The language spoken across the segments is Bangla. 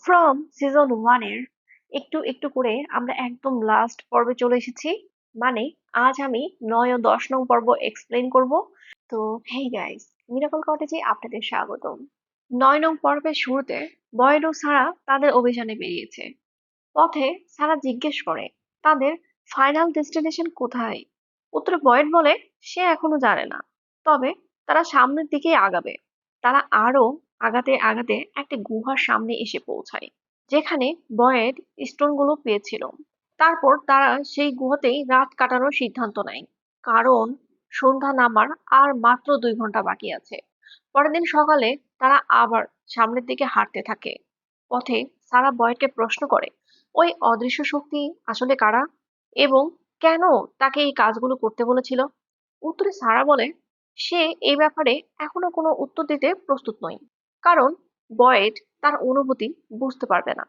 ফ্রম সিজন ওয়ানের একটু একটু করে আমরা একদম লাস্ট পর্বে চলে এসেছি। মানে আজ আমি 9 ও 10 নং পর্ব এক্সপ্লেন করব। তো হেই গাইস, মিরাকল কটেজে আপনাদের স্বাগতম। 9 নং পর্বের শুরুতে বয়েড ও সারা তাদের অভিযানে বেরিয়েছে। পথে সারা জিজ্ঞেস করে তাদের ফাইনাল ডেস্টিনেশন কোথায়। উত্তরে বয়েড বলে সে এখনো জানে না, তবে তারা সামনের দিকেই আগাবে। তারা আরো আগাতে আগাতে একটা গুহার সামনে এসে পৌঁছায়, যেখানে বয়েড স্টোনগুলো পেয়েছিল। তারপর তারা সেই গুহাতেই রাত কাটানোর সিদ্ধান্ত নেয়, কারণ সন্ধ্যা নামার আর মাত্র 2 ঘন্টা বাকি আছে। পরের দিন সকালে তারা আবার সামনের দিকে হাঁটতে থাকে। পথে সারা বয়েডকে প্রশ্ন করে ওই অদৃশ্য শক্তি আসলে কারা, এবং কেন তাকে এই কাজগুলো করতে বলেছিল। উত্তরে সারা বলে সে এই ব্যাপারে এখনো কোনো উত্তর দিতে প্রস্তুত নয়, কারণ বয়েড তার অনুভূতি বুঝতে পারবে না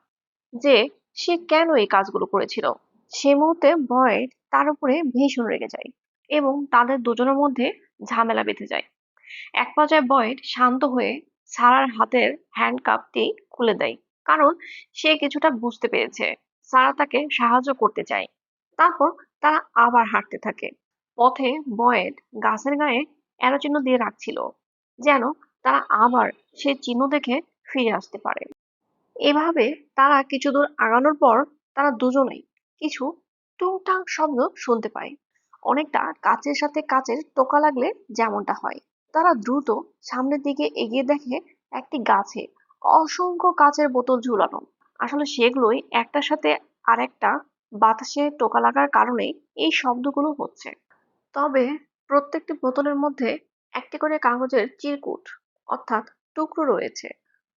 যে সে কেন এই কাজগুলো করেছিল। সে মুহূর্তে বয়েড তার উপরে ভীষণ রেগে যায় এবং তাদের দুজনের মধ্যে ঝামেলা বেঁধে যায়। এক পর্যায়ে বয়েড শান্ত হয়ে সারার হাতের হ্যান্ডকাপটি খুলে দেয়, কারণ সে কিছুটা বুঝতে পেরেছে সারা তাকে সাহায্য করতে চায়। তারপর তারা আবার হাঁটতে থাকে। পথে বয়েড গাছের গায়ে অ্যারো চিহ্ন দিয়ে রাখছিল, যেন তারা আবার সেই চিহ্ন দেখে ফিরে আসতে পারে। এভাবে তারা কিছু দূর আগানোর পর তারা দুজনেই কিছু টুংটাং শব্দ শুনতে পায়, অনেকটা কাচের সাথে কাচের টোকা লাগলে যেমনটা হয়। তারা দ্রুত সামনের দিকে এগিয়ে দেখে একটি গাছে অসংখ্য কাচের বোতল ঝুলানো। আসলে সেগুলোই একটার সাথে আরেকটা বাতাসে টোকা লাগার কারণে এই শব্দগুলো হচ্ছে। তবে প্রত্যেকটি বোতলের মধ্যে একটি করে কাগজের চিরকুট, অর্থাৎ টুকরো রয়েছে।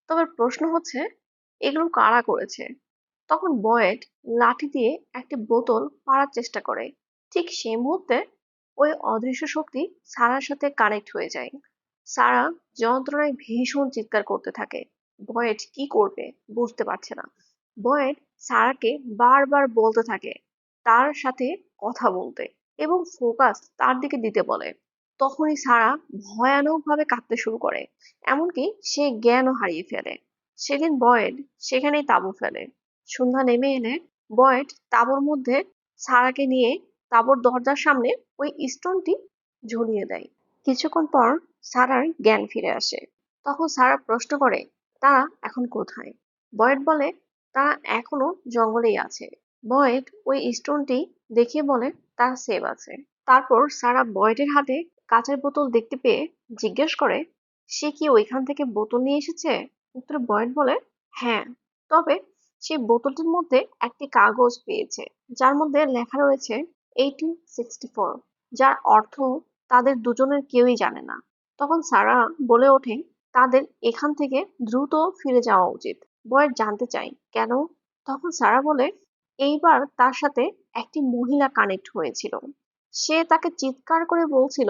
তবে প্রশ্ন হচ্ছে এগুলো কারা করেছে। তখন বয়েড লাঠি দিয়ে একটি বোতল পাড়ার চেষ্টা করে। ঠিক সেই মুহূর্তে ওই অদৃশ্য শক্তি সারার সাথে কানেক্ট হয়ে যায়। সারা যন্ত্রণায় ভীষণ চিৎকার করতে থাকে। বয়েড কি করবে বুঝতে পারছে না। বয়েড সারাকে বারবার বলতে থাকে তার সাথে কথা বলতে এবং ফোকাস তার দিকে দিতে বলে। তখনই সারা ভয়ানকভাবে কাঁদতে শুরু করে, এমনকি সে জ্ঞানও হারিয়ে ফেলে। সেদিন বয়েড সেখানেই তাঁবু ফেলে। সন্ধ্যা নেমে এলে বয়েড তাঁবুর মধ্যে সারাকে নিয়ে তাঁবুর দরজার সামনে ওই স্টোনটি ঝুলিয়ে দেয়। কিছুক্ষণ পর সারার জ্ঞান ফিরে আসে। তখন সারা প্রশ্ন করে তারা এখন কোথায়। বয়েড বলে তারা এখনো জঙ্গলেই আছে। বয়েড ওই স্টোনটি দেখিয়ে বলে তারা সেভ আছে। তারপর সারা বয়েডের হাতে কাঁচের বোতল দেখতে পেয়ে জিজ্ঞেস করে সে কি ওইখান থেকে বোতল নিয়ে এসেছে। উত্তরে বয়েড বলে হ্যাঁ, তবে সে বোতলটির মধ্যে একটি কাগজ পেয়েছে যার মধ্যে লেখা রয়েছে 1864, যার অর্থ তাদের দুজনের কেউই জানে না। তখন সারা বলে ওঠে তাদের এখান থেকে দ্রুত ফিরে যাওয়া উচিত। বয়েড জানতে চায় কেন। তখন সারা বলে এইবার তার সাথে একটি মহিলা কানেক্ট হয়েছিল। সে তাকে চিৎকার করে বলছিল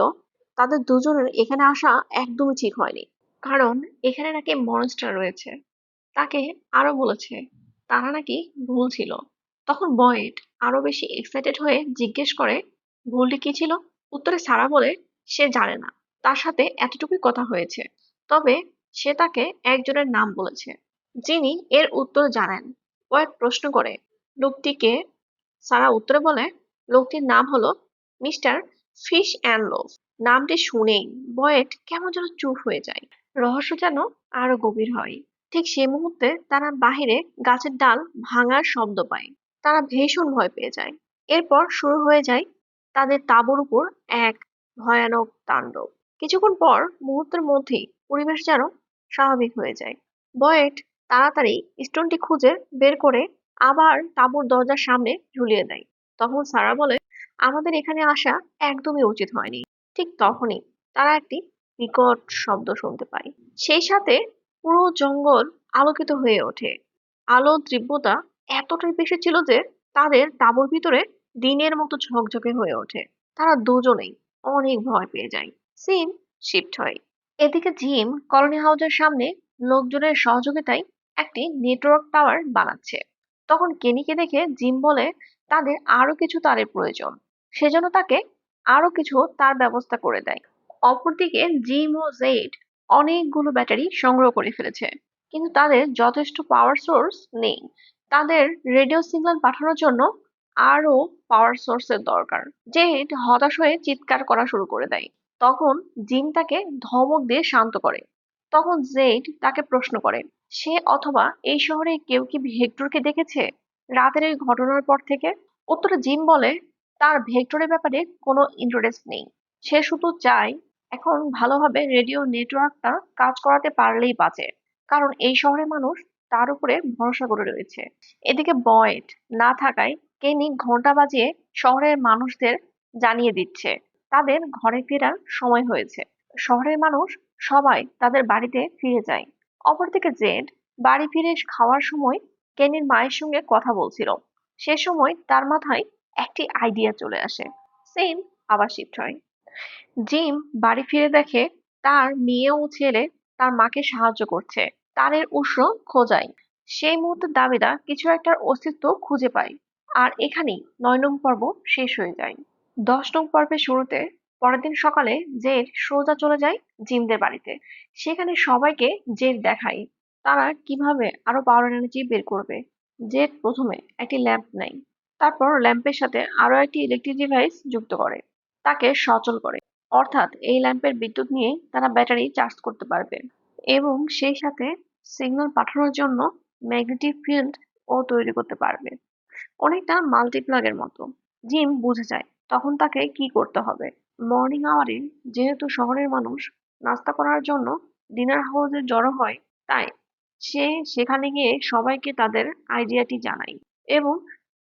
তাদের দুজনের এখানে আসা একদমই ঠিক হয়নি, কারণ এখানে নাকি মনস্টার রয়েছে। তাকে আরো বলেছে তারা নাকি ভুল ছিল। তখন বয়েড আরো বেশি এক্সাইটেড হয়ে জিজ্ঞেস করে ভুলটি কি ছিল। উত্তরে সারা বলে সে জানে না, তার সাথে এতটুকুই কথা হয়েছে। তবে সে তাকে একজনের নাম বলেছে যিনি এর উত্তর জানেন। বয়েড প্রশ্ন করে লোকটি কে। সারা উত্তরে বলে লোকটির নাম হলো মিস্টার ফিশ অ্যান্ড লোভ। নামটি শুনেই বয়েড কেমন যেন চুপ হয়ে যায়। রহস্য যেন আরো গভীর হয়। ঠিক সেই মুহূর্তে তারা বাহিরে গাছের ডাল ভাঙার শব্দ পায়। তারা ভীষণ ভয় পেয়ে যায়। এরপর শুরু হয়ে যায় তাদের তাঁবুর উপর এক ভয়ানক তাণ্ডব। কিছুক্ষণ পর মুহূর্তের মধ্যেই পরিবেশ যেন স্বাভাবিক হয়ে যায়। বয়েড তাড়াতাড়ি স্টোনটি খুঁজে বের করে আবার তাঁবুর দরজার সামনে ঝুলিয়ে দেয়। তখন সারা বলে আমাদের এখানে আসা একদমই উচিত হয়নি। ঠিক তখনই তারা একটি বিকট শব্দ শুনতে পায়। সেই সাথে পুরো জঙ্গল আলোকিত হয়ে ওঠে। আলোর তীব্রতা এতটাই বেশি ছিল যে তাদের তাঁবুর ভিতরে দিনের মতো ঝকঝকে হয়ে ওঠে। তারা দুজনেই অনেক ভয় পেয়ে যায়। সিন শিফট হয়। এদিকে জিম কলোনি হাউসের সামনে লোকজনের সহযোগিতায় একটি নেটওয়ার্ক টাওয়ার বানাচ্ছে। তখন কেনিকে দেখে জিম বলে তাদের আরো কিছু তারের প্রয়োজন। সেজন্য তাকে আরো কিছু তার ব্যবস্থা করে দেয়। অপরদিকে জিম ও জেড অনেকগুলো ব্যাটারি সংগ্রহ করে ফেলেছে। কিন্তু তাদের যথেষ্ট পাওয়ার সোর্স নেই। তাদের রেডিও সিগন্যাল পাঠানোর জন্য আরো পাওয়ার সোর্সের দরকার। জেড হতাশ হয়ে চিৎকার করা শুরু করে দেয়। তখন জিম তাকে ধমক দিয়ে শান্ত করে। তখন জেড তাকে প্রশ্ন করে, সে অথবা এই শহরে কেউ কি ভেক্টরকে দেখেছে রাতের এই ঘটনার পর থেকে? উত্তরে জিম বলে, তার ভেক্টরের ব্যাপারে কোনো ইন্টারেস্ট নেই। সে শুধু চায় এখন ভালোভাবে রেডিও নেটওয়ার্কটা কাজ করাতে পারলেই বাঁচে, কারণ এই শহরের মানুষ তার উপরে ভরসা করে রয়েছে। এদিকে বয়েড না থাকায় কেনি ঘন্টা বাজিয়ে শহরের মানুষদের জানিয়ে দিচ্ছে তাদের ঘরে ফেরার সময় হয়েছে। শহরের মানুষ সবাই তাদের বাড়িতে ফিরে যায়। অপরদিকে জেড বাড়ি ফিরে খাওয়ার সময় কেনির মায়ের সঙ্গে কথা বলছিল। সে সময় তার মাথায় একটি আইডিয়া চলে আসে। সেন আবার শিফট হয়। জিম বাড়ি ফিরে দেখে তার মেয়ে ও ছেলে তার মাকে সাহায্য করছে তারের উৎস খোঁজায়। সেই মুহূর্তে দাবিদা কিছু একটার অস্তিত্ব খুঁজে পায়। আর এখানেই 9 নং পর্ব শেষ হয়ে যায়। 10 নং পর্বের শুরুতে পরের দিন সকালে জেড সোজা চলে যায় জিমদের বাড়িতে। সেখানে সবাইকে জেড দেখায় তারা কিভাবে আরো পাওয়ার এনার্জি বের করবে। জেড প্রথমে একটি ল্যাম্প নেয়, তারপর ল্যাম্পের সাথে আরো একটি ইলেকট্রিক ডিভাইস যুক্ত করে, তাকে সচল করে। অর্থাৎ এই ল্যাম্পের বিদ্যুৎ নিয়ে তারা ব্যাটারি চার্জ করতে পারবে এবং সেই সাথে সিগন্যাল পাঠানোর জন্য ম্যাগনেটিক ফিল্ড ও তৈরি করতে পারবে, অনেকটা মাল্টিপ্লাগের মতো। জিম বুঝে যায় তখন তাকে কি করতে হবে। মর্নিং আওয়ারে যেহেতু শহরের মানুষ নাস্তা করার জন্য ডিনার হাউসে জড়ো হয়, তাই সে সেখানে গিয়ে সবাইকে তাদের আইডিয়াটি জানায় এবং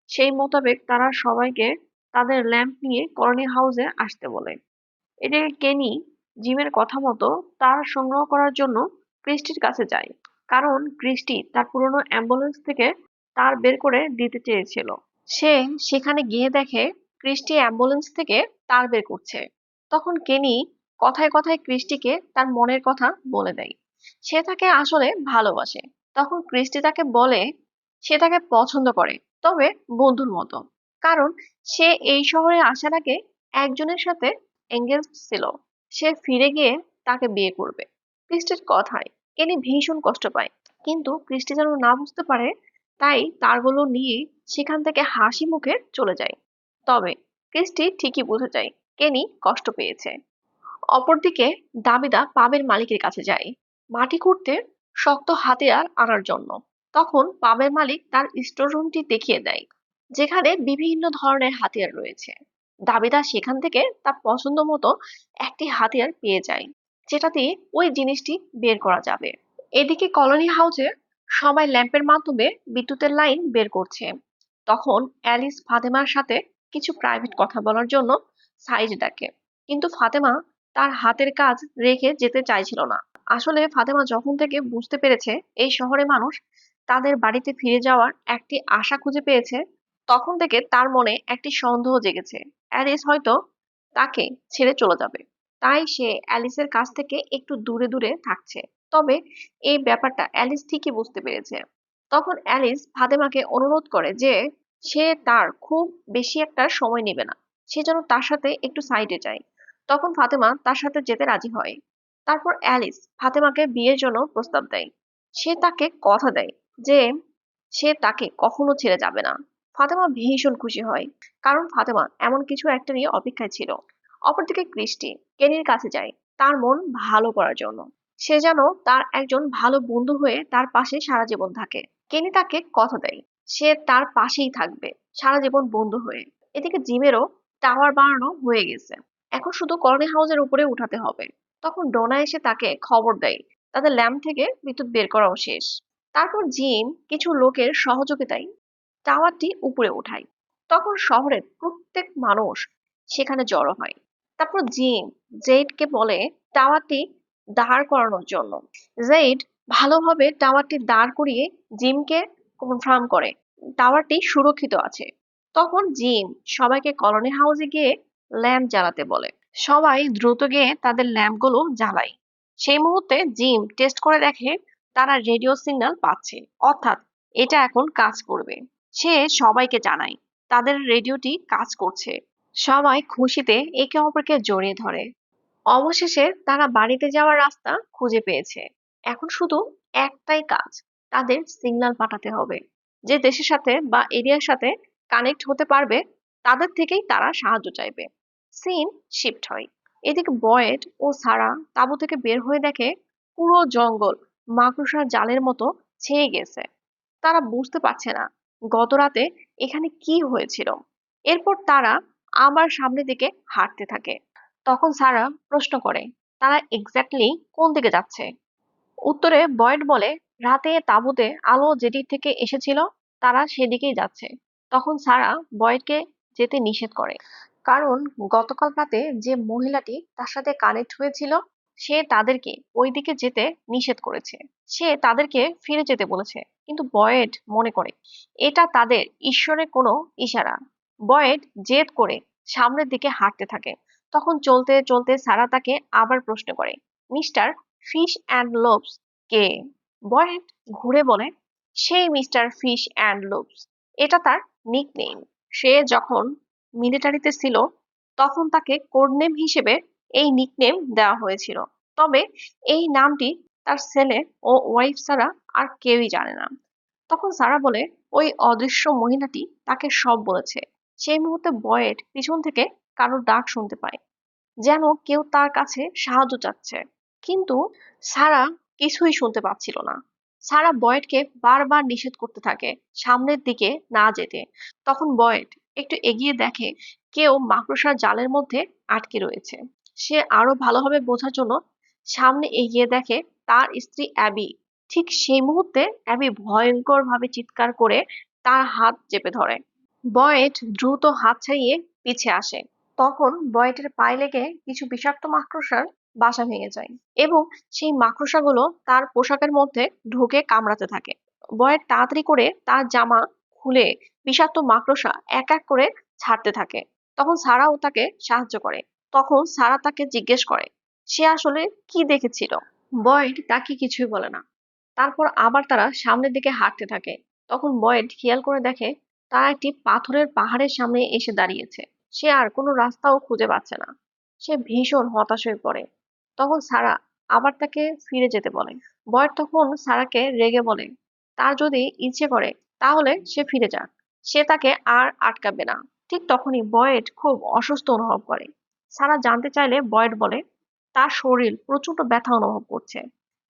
সেই মোতাবেক তারা সবাইকে তাদের ল্যাম্প নিয়ে কলোনি হাউসে আসতে বলে। এদিকে কেনি জিমের কথা মতো তার সংগ্রহ করার জন্য ক্রিস্টির কাছে যায়, কারণ ক্রিস্টি তার পুরনো অ্যাম্বুলেন্স থেকে তার বের করে দিতে চেয়েছিল। সে সেখানে গিয়ে দেখে ক্রিস্টি অ্যাম্বুলেন্স থেকে তার বের করছে। তখন কেনি কথায় কথায় ক্রিস্টিকে তার মনের কথা বলে দেয়। সে তাকে আসলে ভালোবাসে। তখন ক্রিস্টি তাকে বলে সে তাকে পছন্দ করে, তবে বন্ধুর মতো, কারণ সে এই শহরে আসার আগে একজনের সাথে এঙ্গেজ ছিল। সে ফিরে গিয়ে তাকে বিয়ে করবে। ক্রিস্টির কথায় কেনি ভীষণ কষ্ট পায়, কিন্তু ক্রিস্টি যেন না বুঝতে পারে, তাই তারগুলো নিয়ে সেখান থেকে হাসি মুখে চলে যায়। তবে ক্রিস্টি ঠিকই বুঝে যায় কেনি কষ্ট পেয়েছে। অপরদিকে দাবিদা পাবের মালিকের কাছে যায় মাটি খুঁড়তে শক্ত হাতিয়ার আনার জন্য। তখন পাবের মালিক তার স্টোর রুমটি দেখিয়ে দেয়, যেখানে বিভিন্ন ধরনের হাতিয়ার রয়েছে। দাবিদা সেখান থেকে তার পছন্দ মতো একটি হাতিয়ার পেয়ে যায়, যেটা দিয়ে ওই জিনিসটি বের করা যাবে। এদিকে কলোনি হাউসে সবাই ল্যাম্পের মাধ্যমে বিদ্যুতের লাইন বের করছে। তখন অ্যালিস ফাতেমার সাথে কিছু প্রাইভেট কথা বলার জন্য সাইড ডাকে, কিন্তু ফাতেমা তার হাতের কাজ রেখে যেতে চাইছিল না। আসলে ফাতেমা যখন থেকে বুঝতে পেরেছে এই শহরে মানুষ তাদের বাড়িতে ফিরে যাওয়ার একটি আশা খুঁজে পেয়েছে, তখন থেকে তার মনে একটি সন্দেহ জেগেছে অ্যালিস হয়তো তাকে ছেড়ে চলে যাবে। তাই সে অ্যালিসের কাছ থেকে একটু দূরে দূরে থাকছে। তবে এই ব্যাপারটা অ্যালিস ঠিকই বুঝতে পেরেছে। তখন অ্যালিস ফাতেমাকে অনুরোধ করে যে সে তার খুব বেশি একটা সময় নেবে না, সে যেন তার সাথে একটু সাইডে যায়। তখন ফাতেমা তার সাথে যেতে রাজি হয়। তারপর অ্যালিস ফাতেমাকে বিয়ের জন্য প্রস্তাব দেয়। সে তাকে কথা দেয় যে সে তাকে কখনো ছেড়ে যাবে না। ফাতেমা ভীষণ খুশি হয়, কারণ ফাতেমা এমন কিছু একটা নিয়ে অপেক্ষায় ছিল। অপরদিকে ক্রিস্টি কেনির কাছে যায় তার মন ভালো করার জন্য। সে যেন তার একজন ভালো বন্ধু হয়ে তার পাশে সারা জীবন থাকে। কেনি তাকে কথা দেয় সে তার পাশেই থাকবে সারা জীবন বন্ধু হয়ে। এদিকে জিমেরও টাওয়ার বানানো হয়ে গেছে, এখন শুধু কলোনি হাউসের উপরে উঠাতে হবে। তখন ডোনা এসে তাকে খবর দেয় তাদের ল্যাম্প থেকে বিদ্যুৎ বের করাও শেষ। তারপর জিম কিছু লোকের সহযোগিতায় টাওয়ারটি উপরে উঠায়। তখন শহরের প্রত্যেক মানুষ সেখানে জড়ো হয়। তারপর জিম জেডকে বলে টাওয়ারটি দাঁড় করানোর জন্য। জেড ভালোভাবে টাওয়ারটি দাঁড় করিয়ে জিমকে কনফার্ম করে টাওয়ারটি সুরক্ষিত আছে। তখন জিম সবাইকে কলোনি হাউসে গিয়ে ল্যাম্প জ্বালাতে বলে। সবাই দ্রুত গিয়ে তাদের ল্যাম্পগুলো জ্বালায়। সেই মুহূর্তে জিম টেস্ট করে দেখে তারা রেডিও সিগন্যাল পাচ্ছে, অর্থাৎ এটা এখন কাজ করবে। সে সবাইকে জানায় তাদের রেডিওটি কাজ করছে। সবাই খুশিতে একে অপরকে জড়িয়ে ধরে। অবশেষে তারা বাড়িতে যাওয়ার রাস্তা খুঁজে পেয়েছে। এখন শুধু একটাই কাজ, তাদের সিগন্যাল পাঠাতে হবে। যে দেশের সাথে বা এরিয়ার সাথে কানেক্ট হতে পারবে তাদের থেকেই তারা সাহায্য চাইবে। সিন শিফট হয়। এদিকে বয়েড ও সারা তাঁবু থেকে বের হয়ে দেখে পুরো জঙ্গল মাকড়সার জালের মতো ছেয়ে গেছে। তারা বুঝতে পারছে না গত রাতে এখানে কি হয়েছিল। এরপর তারা আবার সামনের দিকে হাঁটতে থাকে। তখন সারা প্রশ্ন করে, তারা এক্স্যাক্টলি কোন দিকে যাচ্ছে? উত্তরে বয়েড বলে, রাতে তাঁবুতে আলো যেদিক থেকে এসেছিল তারা সেদিকেই যাচ্ছে। তখন সারা বয়েডকে যেতে নিষেধ করে, কারণ গতকাল রাতে যে মহিলাটি তার সাথে কানেক্ট হয়েছিল সে তাদেরকে ওইদিকে যেতে নিষেধ করেছে। সে তাদেরকে ফিরে যেতে বলেছে, কিন্তু বয়েড মনে করে এটা তাদের ঈশ্বরের কোনো ইশারা। বয়েড জেদ করে সামনের দিকে হাঁটতে থাকে। তখন চলতে চলতে সারা তাকে আবার প্রশ্ন করে, মিস্টার ফিশ অ্যান্ড লোভস কে? বয়েড ঘুরে বলে, সেই মিস্টার ফিশ অ্যান্ড লোভস। এটা তার নিকনেম। সে যখন মিলিটারিতে ছিল তখন তাকে কোড নেম হিসেবে এই নিকনেম দেওয়া হয়েছিল। তবে এই নামটি তার ছেলে ও ওয়াইফ ছাড়া আর কেউই জানে না। তখন সারা বলে, ওই অদৃশ্য মহিলাটি তাকে সব বলেছে। সেই মুহূর্তে বয়েড পিছন থেকে কারোর ডাক শুনতে পায়, যেন কেউ তার কাছে সাহায্য চাচ্ছে। কিন্তু সারা কিছুই শুনতে পাচ্ছিল না। সারা বয়েডকে বারবার নিষেধ করতে থাকে সামনের দিকে না যেতে। তখন বয়েড একটু এগিয়ে দেখে কেউ মাকড়সার জালের মধ্যে আটকে রয়েছে। সে আরো ভালোভাবে বোঝার জন্য সামনে এগিয়ে দেখে তার স্ত্রী অ্যাবি। ঠিক সেই মুহূর্তে অ্যাবি ভয়ঙ্কর ভাবে চিৎকার করে তার হাত চেপে ধরে। বয়েড দ্রুত হাত ছাড়িয়ে পিছে আসে। তখন বয়েটের পায়ে লেগে কিছু বিষাক্ত মাকড়সার বাসা ভেঙে যায় এবং সেই মাকড়সাগুলো তার পোশাকের মধ্যে ঢুকে কামড়াতে থাকে। বয়েড তাড়াতাড়ি করে তার জামা খুলে বিষাক্ত মাকড়সা এক এক করে ছাড়তে থাকে। তখন সারাও তাকে সাহায্য করে। তখন সারা তাকে জিজ্ঞেস করে সে আসলে কি দেখেছিল। বয়েড তাকে কিছুই বলে না। তারপর আবার তারা সামনের দিকে হাঁটতে থাকে। তখন বয়েড খেয়াল করে দেখে তারা একটি পাথরের পাহাড়ের সামনে এসে দাঁড়িয়েছে। সে আর কোনো রাস্তাও খুঁজে পাচ্ছে না। সে ভীষণ হতাশ হয়ে পড়ে। তখন সারা আবার তাকে ফিরে যেতে বলে। বয়েড তখন সারাকে রেগে বলে, তার যদি ইচ্ছে করে তাহলে সে ফিরে যাক, সে তাকে আর আটকাবে না। ঠিক তখনই বয়েড খুব অসুস্থ অনুভব করে। সারা জানতে চাইলে বয়েড বলে তার শরীর প্রচন্ড ব্যথা অনুভব করছে,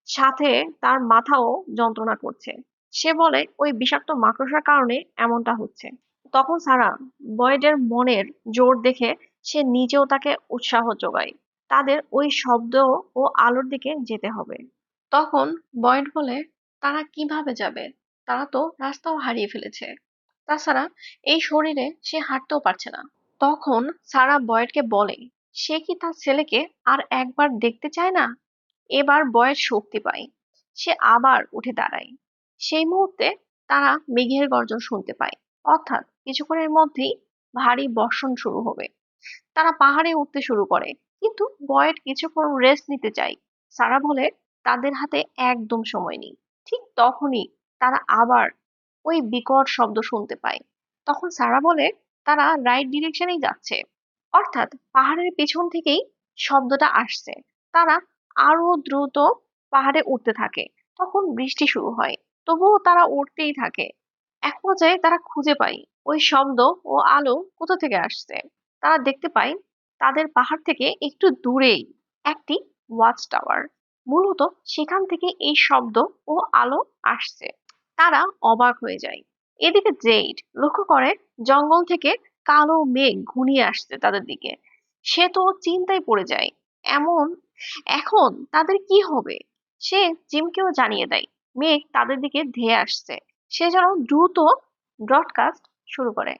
সাথে তার মাথাও যন্ত্রণা করছে। সে বলে ওই বিষাক্ত মাকড়সার কারণে এমনটা হচ্ছে। তখন সারা বয়েডের মনের জোর দেখে সে নিজেও তাকে উৎসাহ যোগায়। তাদের ওই শব্দ ও আলোর দিকে যেতে হবে। তখন বয়েড বলে, তারা কিভাবে যাবে? তারা তো রাস্তাও হারিয়ে ফেলেছে। তাছাড়া এই শরীরে সে হাঁটতেও পারছে না। তখন সারা বয়েডকে বলে, সে কি তার ছেলেকে আর একবার দেখতে চায় না? এবার বয়েড শক্তি পায়। সে আবার উঠে দাঁড়ায়। সেই মুহূর্তে তারা মেঘের গর্জন শুনতে পায়, অর্থাৎ কিছুক্ষণের মধ্যেই ভারী বর্ষণ শুরু হবে। তারা পাহাড়ে উঠতে শুরু করে, কিন্তু বয়েড কিছুক্ষণ রেস্ট নিতে চায়। সারা বলে তাদের হাতে একদম সময় নেই। ঠিক তখনই তারা আবার ওই বিকট শব্দ শুনতে পায়। তখন সারা বলে তারা রাইট ডিরেকশনেই যাচ্ছে, অর্থাৎ পাহাড়ের পেছন থেকেই শব্দটা আসছে। তারা আরো দ্রুত পাহাড়ে উঠতে থাকে। তখন বৃষ্টি শুরু হয়, তবুও তারা উঠতেই থাকে। এক পর্যায়ে তারা খুঁজে পায় ওই শব্দ ও আলো কোথা থেকে আসছে। তারা দেখতে পায় তাদের পাহাড় থেকে একটু দূরেই একটি ওয়াচ টাওয়ার। মূলত সেখান থেকে এই শব্দ ও আলো আসছে। তারা অবাক হয়ে যায়। এদিকে জেইড লক্ষ্য করে জঙ্গল থেকে কালো মেঘ ঘনিয়ে আসছে তাদের দিকে। সে তো চিন্তায় পড়ে যায়। এমন এখন তাদের কি হবে? সে জিমকেও জানিয়ে দেয় মেঘ তাদের দিকে ধেয়ে আসছে। সে যেন দ্রুত ব্রডকাস্ট শুরু করে।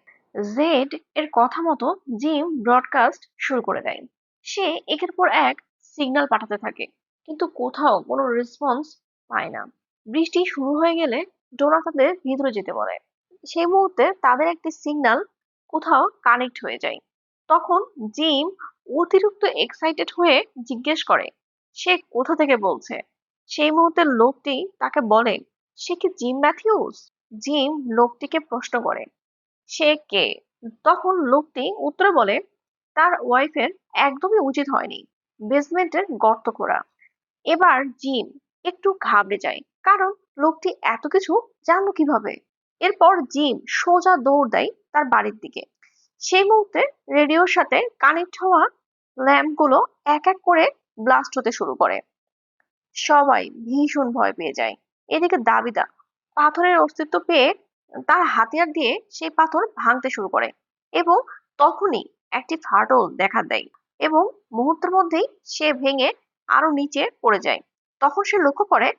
জেড এর কথা মতো জিম ব্রডকাস্ট শুরু করে দেয়। সে একের পর এক সিগন্যাল পাঠাতে থাকে, কিন্তু কোথাও কোনো রেসপন্স পায় না। বৃষ্টি শুরু হয়ে গেলে ডোনা তাদের ভিতরে যেতে বলে। সেই মুহূর্তে তাদের একটি সিগন্যাল কোথাও কানেক্ট হয়ে যায়। তখন জিম অতিরিক্ত এক্সাইটেড হয়ে জিজ্ঞেস করে সে কোথা থেকে বলছে। সেই মুহূর্তে লোকটি তাকে বলে সে কি জিম ম্যাথিউস। জিম লোকটিকে প্রশ্ন করে সে কে। তখন লোকটি উত্তরে বলে তার ওয়াইফের একদমই উচিত হয়নি বেসমেন্টের গর্ত খোঁড়া। এবার জিম একটু ঘাবড়ে যায়। কারণ লোকটি এত কিছু জানলো কিভাবে। এরপর জিম সোজা দৌড় দেয় তার বাড়ির দিকে। সেই মুহূর্তে রেডিওর সাথে কানেক্ট হওয়া ল্যাম্প গুলো এক এক করে ব্লাস্ট হতে শুরু করে। সবাই ভীষণ ভয় পেয়ে যায়। এদিকে দাবিদা পাথরের অস্তিত্ব পেয়ে তার হাতিয়ার দিয়ে সেই পাথর ভাঙতে শুরু করে এবং তখনই একটি ফাটল দেখা দেয় এবং মুহূর্তের মধ্যেই সে ভেঙে আরো নিচে পড়ে যায়। তখন সে লক্ষ্য করে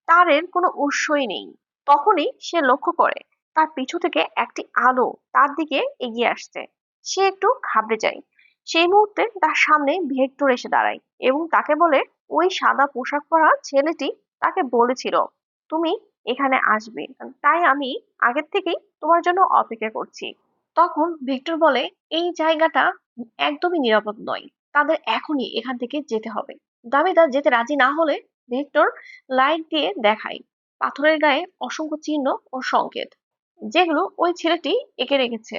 তারের কোনো উৎসই নেই। তখনই সে লক্ষ্য করে তার পিছু থেকে একটি আলো তার দিকে এগিয়ে আসছে। সে একটু ঘাবড়ে যায়। সেই মুহূর্তে তার সামনে ভেক্টর এসে দাঁড়ায় এবং তাকে বলে, ওই সাদা পোশাক পরা ছেলেটি তাকে বলেছিল তুমি এখানে আসবে, তাই আমি আগের থেকেই তোমার জন্য অপেক্ষা করছি। তখন ভিক্টর বলে, এই জায়গাটা একদমই নিরাপদ নয়, তাদের এখনই এখান থেকে যেতে হবে। দাবিদার যেতে রাজি না হলে ভিক্টর লাইট দিয়ে দেখায় পাথরের গায়ে অসংখ্য চিহ্ন ও সংকেত, যেগুলো ওই ছেলেটি এঁকে রেখেছে।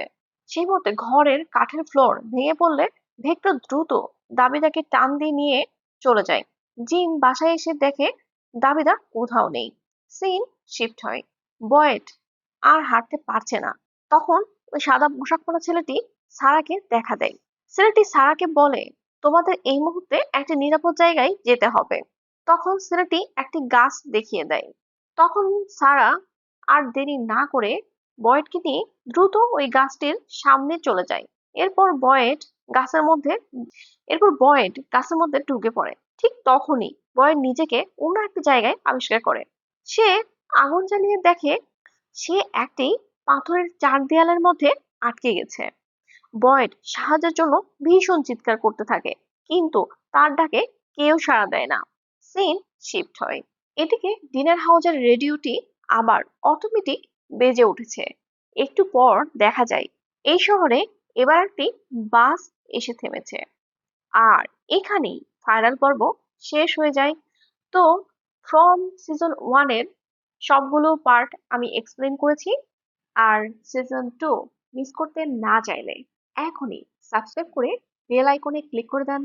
সেই মুহূর্তে ঘরের কাঠের ফ্লোর ভেঙে পড়লে ভিক্টর দ্রুত দাবিদাকে টান দিয়ে নিয়ে চলে যায়। জিম বাসায় এসে দেখে দাবিদা কোথাও নেই। সিন শিফট হয়। বয়েড আর হাঁটতে পারছে না। তখন ওই সাদা পোশাক পরা ছেলেটি সারাকে দেখা দেয়। ছেলেটি সারাকে বলে, তোমাদের এই মুহূর্তে একটা নিরাপদ জায়গায় যেতে হবে। তখন ছেলেটি একটি গাছ দেখিয়ে দেয়। তখন সারা আর দেরি না করে বয়েডকে নিয়ে দ্রুত ওই গাছটির সামনে চলে যায়। এরপর বয়েড গাছের মধ্যে এরপর বয়েড গাছের মধ্যে ঢুকে পড়ে। ঠিক তখনই বয়েড নিজেকে অন্য একটি জায়গায় আবিষ্কার করে। সে আগুন জ্বালিয়ে দেখে সে একটি পাথরের চার দেয়ালের মধ্যে আটকে গেছে। বয়েড সাহায্যের জন্য ভীষণ চিৎকার করতে থাকে, কিন্তু তার ডাকে কেউ সাড়া দেয় না। সিন শিফট হয়। এদিকে ডিনার হাউজের রেডিওটি আবার অটোমেটিক বেজে উঠেছে। একটু পর দেখা যায় এই শহরে এবার একটি বাস এসে থেমেছে। আর এখানেই ফাইনাল পর্ব শেষ হয়ে যায়। তো ফ্রম সিজন 1 এর সবগুলো পার্ট আমি এক্সপ্লেন করেছি। আর সিজন 2 মিস করতে না চাইলে এখনই সাবস্ক্রাইব করে বেল আইকনে ক্লিক করে দেন।